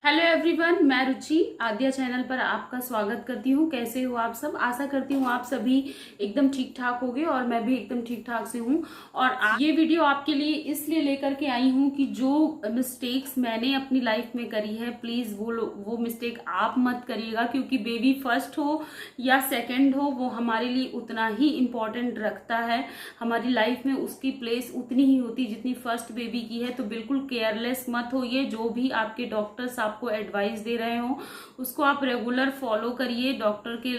Hello everyone, मैं रुचि आद्या channel पर आपका स्वागत करती हूँ। कैसे हो आप सब? आशा करती हूँ आप सभी एकदम ठीक ठाक होगे और मैं भी एकदम ठीक ठाक से हूँ। और ये वीडियो आपके लिए इसलिए लेकर के आई हूँ कि जो मिस्टेक्स मैंने अपनी लाइफ में करी है, प्लीज वो मिस्टेक आप मत करिएगा। क्योंकि बेबी फर्स्ट हो या सेकेंड हो, वो हमारे लिए उतना ही इम्पोर्टेंट रखता है। हमारी लाइफ में उसकी प्लेस उतनी ही होती जितनी फर्स्ट बेबी की है। तो बिल्कुल केयरलेस मत होइए। जो भी आपके डॉक्टर्स आपको एडवाइस दे रहे हो उसको आप रेगुलर फॉलो करिए, डॉक्टर के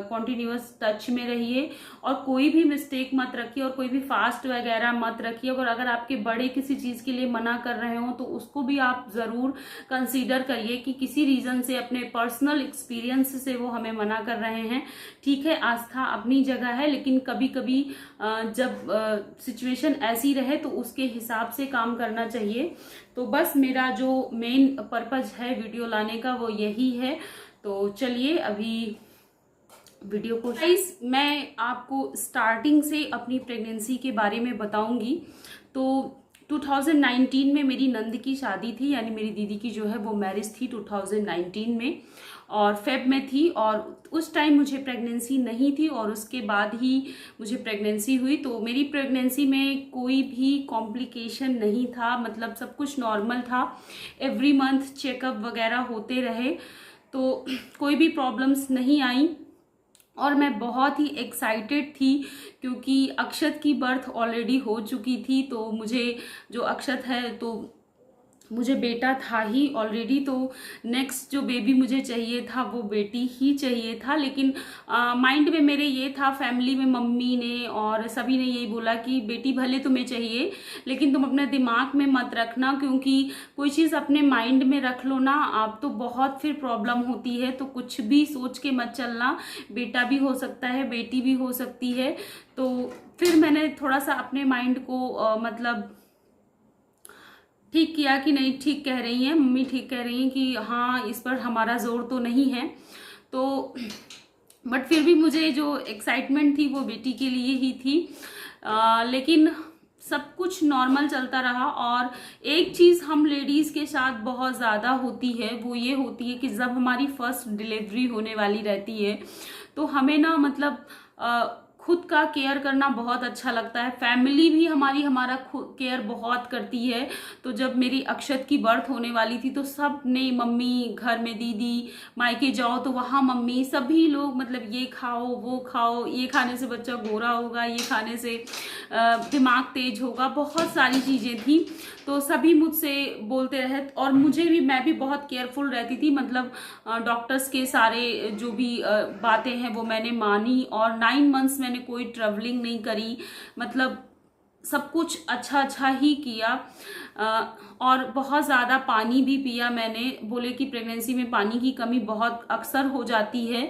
कॉन्टिन्यूअस टच में रहिए और कोई भी मिस्टेक मत रखिए और कोई भी फास्ट वगैरह मत रखिए। और अगर आपके बड़े किसी चीज के लिए मना कर रहे हो तो उसको भी आप जरूर कंसीडर करिए कि किसी रीजन से, अपने पर्सनल एक्सपीरियंस से वो हमें मना कर रहे हैं। ठीक है, आस्था अपनी जगह है, लेकिन कभी कभी जब सिचुएशन ऐसी रहे तो उसके हिसाब से काम करना चाहिए। तो बस मेरा जो मेन पर्पज है वीडियो लाने का वो यही है। तो चलिए अभी वीडियो को गाइस मैं आपको स्टार्टिंग से अपनी प्रेगनेंसी के बारे में बताऊंगी। तो 2019 में मेरी नंद की शादी थी, यानी मेरी दीदी की जो है वो मैरिज थी 2019 में और फेब में थी। और उस टाइम मुझे प्रेगनेंसी नहीं थी और उसके बाद ही मुझे प्रेगनेंसी हुई। तो मेरी प्रेगनेंसी में कोई भी कॉम्प्लिकेशन नहीं था, मतलब सब कुछ नॉर्मल था। एवरी मंथ चेकअप वगैरह होते रहे तो कोई भी प्रॉब्लम्स नहीं आई। और मैं बहुत ही एक्साइटेड थी क्योंकि अक्षत की बर्थ ऑलरेडी हो चुकी थी। तो मुझे जो अक्षत है तो मुझे बेटा था ही ऑलरेडी। तो नेक्स्ट जो बेबी मुझे चाहिए था वो बेटी ही चाहिए था। लेकिन माइंड में मेरे ये था, फैमिली में मम्मी ने और सभी ने यही बोला कि बेटी भले तुम्हें चाहिए लेकिन तुम अपने दिमाग में मत रखना, क्योंकि कोई चीज़ अपने माइंड में रख लो ना आप तो बहुत फिर प्रॉब्लम होती है। तो कुछ भी सोच के मत चलना, बेटा भी हो सकता है, बेटी भी हो सकती है। तो फिर मैंने थोड़ा सा अपने माइंड को मतलब ठीक किया कि नहीं, ठीक कह रही हैं मम्मी, ठीक कह रही हैं कि हाँ इस पर हमारा जोर तो नहीं है। तो बट फिर भी मुझे जो एक्साइटमेंट थी वो बेटी के लिए ही थी। लेकिन सब कुछ नॉर्मल चलता रहा। और एक चीज़ हम लेडीज़ के साथ बहुत ज़्यादा होती है, वो ये होती है कि जब हमारी फर्स्ट डिलीवरी होने वाली रहती है तो हमें ना मतलब खुद का केयर करना बहुत अच्छा लगता है। फैमिली भी हमारा केयर बहुत करती है। तो जब मेरी अक्षत की बर्थ होने वाली थी तो सब ने, मम्मी घर में, दीदी मायके जाओ तो वहाँ मम्मी, सभी लोग मतलब ये खाओ वो खाओ, ये खाने से बच्चा गोरा होगा, ये खाने से दिमाग तेज होगा, बहुत सारी चीज़ें थी। तो सभी मुझसे बोलते रहे और मैं भी बहुत केयरफुल रहती थी। मतलब डॉक्टर्स के सारे जो भी बातें हैं वो मैंने मानी। और 9 मंथ्स मैंने कोई ट्रैवलिंग नहीं करी, मतलब सब कुछ अच्छा ही किया। और बहुत ज़्यादा पानी भी पिया मैंने। बोले कि प्रेगनेंसी में पानी की कमी बहुत अक्सर हो जाती है।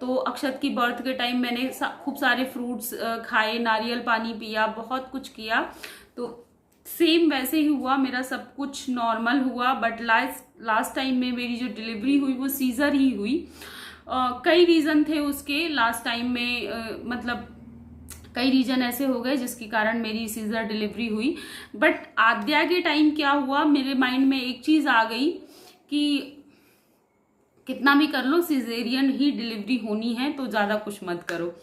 तो अक्षत की बर्थ के टाइम मैंने खूब सारे फ्रूट्स खाए, नारियल पानी पिया, बहुत कुछ किया। तो सेम वैसे ही हुआ, मेरा सब कुछ नॉर्मल हुआ। बट लास्ट टाइम में मेरी जो डिलीवरी हुई वो सीजर ही हुई। कई रीज़न थे उसके लास्ट टाइम में, मतलब कई रीजन ऐसे हो गए जिसके कारण मेरी सीजर डिलीवरी हुई। बट आद्या के टाइम क्या हुआ, मेरे माइंड में एक चीज़ आ गई कि कितना भी कर लो सिजेरियन ही डिलीवरी होनी है तो ज़्यादा कुछ मत करो।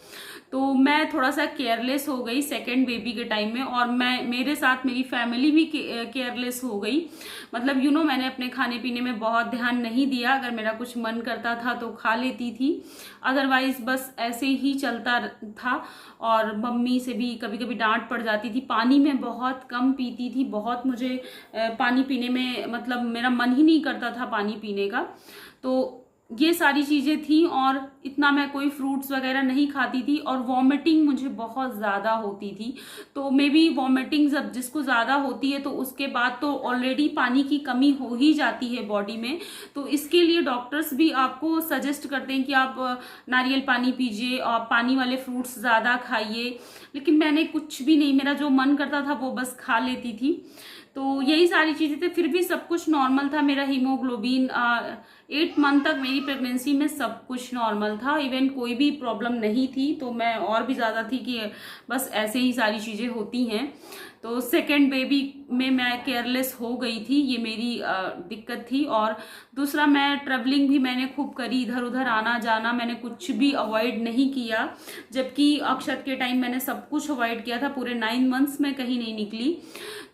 तो मैं थोड़ा सा केयरलेस हो गई सेकेंड बेबी के टाइम में। और मेरे साथ मेरी फैमिली भी केयरलेस हो गई। मतलब मैंने अपने खाने पीने में बहुत ध्यान नहीं दिया। अगर मेरा कुछ मन करता था तो खा लेती थी, अदरवाइज बस ऐसे ही चलता था। और मम्मी से भी कभी कभी डांट पड़ जाती थी। पानी में बहुत कम पीती थी, बहुत मुझे पानी पीने में मतलब मेरा मन ही नहीं करता था पानी पीने का। तो ये सारी चीज़ें थी। और इतना मैं कोई फ्रूट्स वगैरह नहीं खाती थी। और वॉमिटिंग मुझे बहुत ज़्यादा होती थी। तो मे बी वॉमिटिंग जब जिसको ज़्यादा होती है तो उसके बाद तो ऑलरेडी पानी की कमी हो ही जाती है बॉडी में। तो इसके लिए डॉक्टर्स भी आपको सजेस्ट करते हैं कि आप नारियल पानी पीजिए और पानी वाले फ्रूट्स ज़्यादा खाइए। लेकिन मैंने कुछ भी नहीं, मेरा जो मन करता था वो बस खा लेती थी। तो यही सारी चीज़ें थे, फिर भी सब कुछ नॉर्मल था। मेरा हीमोग्लोबिन 8 मंथ तक मेरी प्रेगनेंसी में सब कुछ नॉर्मल था, इवन कोई भी प्रॉब्लम नहीं थी। तो मैं और भी ज़्यादा थी कि बस ऐसे ही सारी चीज़ें होती हैं। तो सेकेंड बेबी में मैं केयरलेस हो गई थी, ये मेरी दिक्कत थी। और दूसरा, मैं ट्रैवलिंग भी मैंने खूब करी, इधर उधर आना जाना मैंने कुछ भी अवॉइड नहीं किया, जबकि अक्षत के टाइम मैंने सब कुछ अवॉइड किया था। पूरे 9 मंथ्स में कहीं नहीं निकली।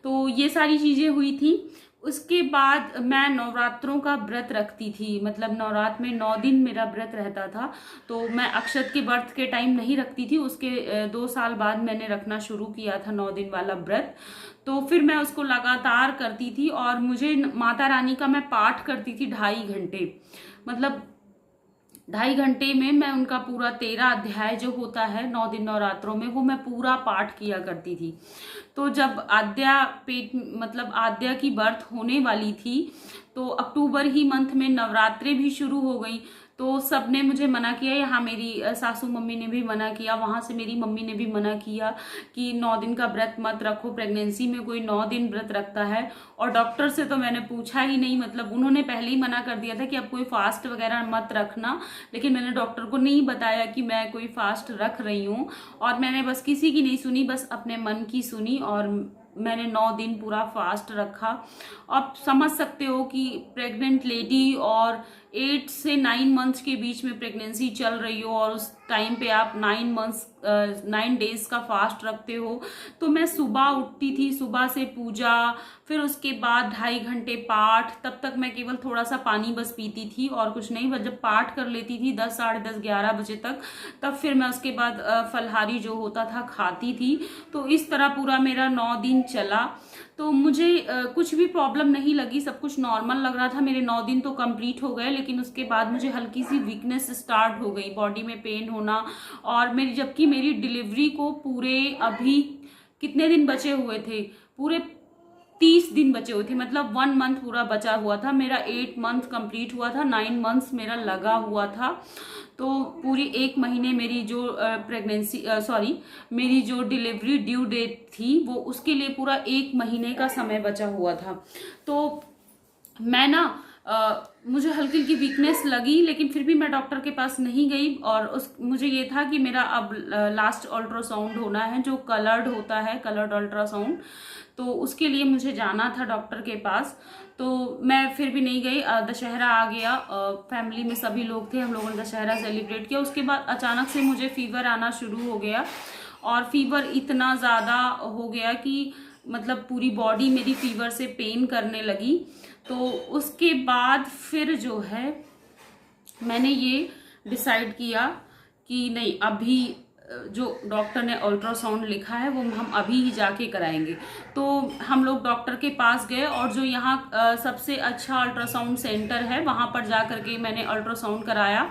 तो ये सारी चीज़ें हुई थी। उसके बाद मैं नवरात्रों का व्रत रखती थी, मतलब नवरात्र में 9 दिन मेरा व्रत रहता था। तो मैं अक्षत के बर्थ के टाइम नहीं रखती थी, उसके 2 साल बाद मैंने रखना शुरू किया था 9 दिन वाला व्रत। तो फिर मैं उसको लगातार करती थी, और मुझे माता रानी का मैं पाठ करती थी 2.5 घंटे, मतलब 2.5 घंटे में मैं उनका पूरा 13 अध्याय जो होता है 9 दिन नवरात्रों में, वो मैं पूरा पाठ किया करती थी। तो जब आद्या मतलब आद्या की बर्थ होने वाली थी, तो अक्टूबर ही मंथ में नवरात्रे भी शुरू हो गई। तो सबने मुझे मना किया, यहाँ मेरी सासू मम्मी ने भी मना किया, वहाँ से मेरी मम्मी ने भी मना किया कि 9 दिन का व्रत मत रखो, प्रेगनेंसी में कोई 9 दिन व्रत रखता है। और डॉक्टर से तो मैंने पूछा ही नहीं, मतलब उन्होंने पहले ही मना कर दिया था कि अब कोई फास्ट वगैरह मत रखना, लेकिन मैंने डॉक्टर को नहीं बताया कि मैं कोई फास्ट रख रही हूँ। और मैंने बस किसी की नहीं सुनी, बस अपने मन की सुनी, और मैंने 9 दिन पूरा फास्ट रखा। आप समझ सकते हो कि प्रेग्नेंट लेडी और 8 से 9 मंथ्स के बीच में प्रेगनेंसी चल रही हो, और उस टाइम पे आप 9 डेज का फास्ट रखते हो। तो मैं सुबह उठती थी, सुबह से पूजा, फिर उसके बाद 2.5 घंटे पाठ, तब तक मैं केवल थोड़ा सा पानी बस पीती थी और कुछ नहीं। बस जब पाठ कर लेती थी 10, साढ़े 10, 11 बजे तक, तब फिर मैं उसके बाद फलहारी जो होता था खाती थी। तो इस तरह पूरा मेरा 9 दिन चला। तो मुझे कुछ भी प्रॉब्लम नहीं लगी, सब कुछ नॉर्मल लग रहा था। मेरे 9 दिन तो कंप्लीट हो गए, लेकिन उसके बाद मुझे हल्की सी वीकनेस स्टार्ट हो गई, बॉडी में पेन होना। और जबकि मेरी डिलीवरी को पूरे अभी कितने दिन बचे हुए थे, पूरे 30 दिन बचे हुए थे, मतलब 1 मंथ पूरा बचा हुआ था। मेरा 8 मंथ कंप्लीट हुआ था, 9 मंथ्स मेरा लगा हुआ था। तो पूरी 1 महीने मेरी जो मेरी जो डिलीवरी ड्यू डेट थी, वो उसके लिए पूरा 1 महीने का समय बचा हुआ था। तो मैं ना मुझे हल्की हल्की वीकनेस लगी, लेकिन फिर भी मैं डॉक्टर के पास नहीं गई। और मुझे ये था कि मेरा अब लास्ट अल्ट्रासाउंड होना है, जो कलर्ड होता है, कलर्ड अल्ट्रासाउंड। तो उसके लिए मुझे जाना था डॉक्टर के पास। तो मैं फिर भी नहीं गई। दशहरा आ गया, फैमिली में सभी लोग थे, हम लोगों ने दशहरा सेलिब्रेट किया। उसके बाद अचानक से मुझे फीवर आना शुरू हो गया, और फीवर इतना ज़्यादा हो गया कि मतलब पूरी बॉडी मेरी फीवर से पेन करने लगी। तो उसके बाद फिर जो है मैंने ये डिसाइड किया कि नहीं, अभी जो डॉक्टर ने अल्ट्रासाउंड लिखा है वो हम अभी ही जाके कराएंगे। तो हम लोग डॉक्टर के पास गए, और जो यहाँ सबसे अच्छा अल्ट्रासाउंड सेंटर है, वहाँ पर जा करके मैंने अल्ट्रासाउंड कराया।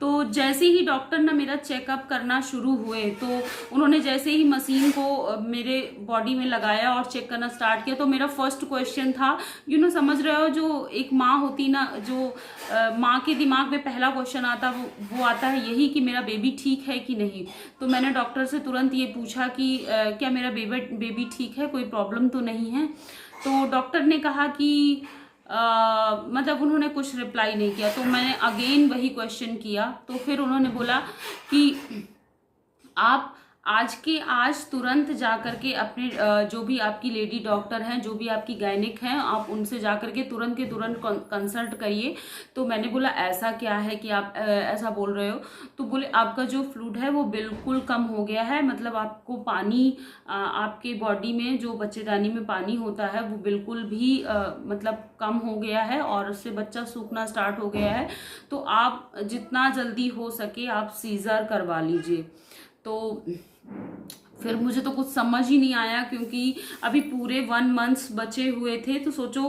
तो जैसे ही डॉक्टर ना मेरा चेकअप करना शुरू हुए, तो उन्होंने जैसे ही मशीन को मेरे बॉडी में लगाया और चेक करना स्टार्ट किया, तो मेरा फर्स्ट क्वेश्चन था, समझ रहे हो, जो एक माँ होती ना, जो माँ के दिमाग में पहला क्वेश्चन आता वो आता है यही कि मेरा बेबी ठीक है कि नहीं। तो मैंने डॉक्टर से तुरंत ये पूछा कि क्या मेरा बेबी ठीक है, कोई प्रॉब्लम तो नहीं है। तो डॉक्टर ने कहा कि मतलब उन्होंने कुछ रिप्लाई नहीं किया। तो मैंने अगेन वही क्वेश्चन किया। तो फिर उन्होंने बोला कि आप आज तुरंत जा करके अपने जो भी आपकी लेडी डॉक्टर हैं, जो भी आपकी गायनिक हैं, आप उनसे जा करके तुरंत के तुरंत कंसल्ट करिए। तो मैंने बोला ऐसा क्या है कि आप ऐसा बोल रहे हो। तो बोले आपका जो फ्लूइड है वो बिल्कुल कम हो गया है, मतलब आपको पानी आपके बॉडी में जो बच्चेदानी में पानी होता है वो बिल्कुल भी मतलब कम हो गया है, और उससे बच्चा सूखना स्टार्ट हो गया है। तो आप जितना जल्दी हो सके आप सीजर करवा लीजिए। तो फिर मुझे तो कुछ समझ ही नहीं आया, क्योंकि अभी पूरे 1 मंथ्स बचे हुए थे। तो सोचो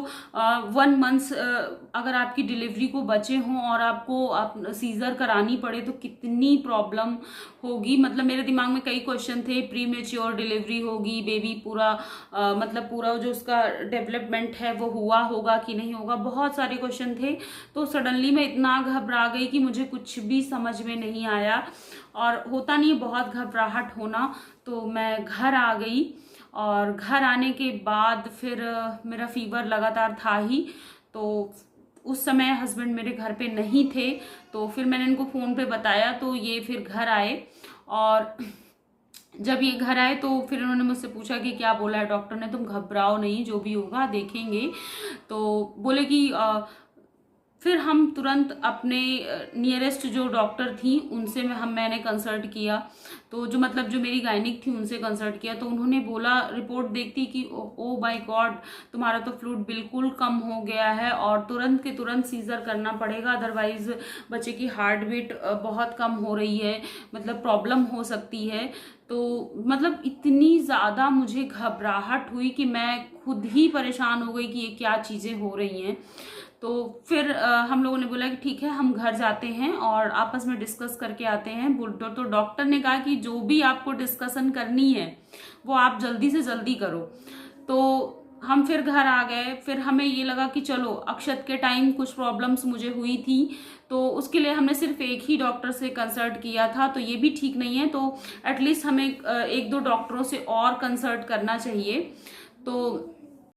1 मंथ्स अगर आपकी डिलीवरी को बचे हों और आपको सीजर करानी पड़े तो कितनी प्रॉब्लम होगी। मतलब मेरे दिमाग में कई क्वेश्चन थे, प्री मेच्योर डिलीवरी होगी, बेबी पूरा मतलब पूरा जो उसका डेवलपमेंट है वो हुआ होगा कि नहीं होगा, बहुत सारे क्वेश्चन थे। तो सडनली मैं इतना घबरा गई कि मुझे कुछ भी समझ में नहीं आया, और होता नहीं बहुत घबराहट होना। तो मैं घर आ गई, और घर आने के बाद फिर मेरा फीवर लगातार था ही। तो उस समय हस्बैंड मेरे घर पे नहीं थे, तो फिर मैंने इनको फ़ोन पे बताया, तो ये फिर घर आए। और जब ये घर आए तो फिर उन्होंने मुझसे पूछा कि क्या बोला है डॉक्टर ने, तुम घबराओ नहीं, जो भी होगा देखेंगे। तो बोले कि फिर हम तुरंत अपने नियरेस्ट जो डॉक्टर थी उनसे मैंने कंसल्ट किया। तो जो मतलब जो मेरी गायनिक थी उनसे कंसल्ट किया, तो उन्होंने बोला रिपोर्ट देखती कि ओ माय गॉड, तुम्हारा तो फ्लूइड बिल्कुल कम हो गया है और तुरंत के तुरंत सीजर करना पड़ेगा, अदरवाइज बच्चे की हार्ट बीट बहुत कम हो रही है, मतलब प्रॉब्लम हो सकती है। तो मतलब इतनी ज़्यादा मुझे घबराहट हुई कि मैं खुद ही परेशान हो गई कि ये क्या चीज़ें हो रही हैं। तो फिर हम लोगों ने बोला कि ठीक है हम घर जाते हैं और आपस में डिस्कस करके आते हैं। तो डॉक्टर ने कहा कि जो भी आपको डिस्कशन करनी है वो आप जल्दी से जल्दी करो। तो हम फिर घर आ गए। फिर हमें ये लगा कि चलो अक्षत के टाइम कुछ प्रॉब्लम्स मुझे हुई थी, तो उसके लिए हमने सिर्फ एक ही डॉक्टर से कंसल्ट किया था, तो ये भी ठीक नहीं है, तो एटलीस्ट हमें एक दो डॉक्टरों से और कंसल्ट करना चाहिए। तो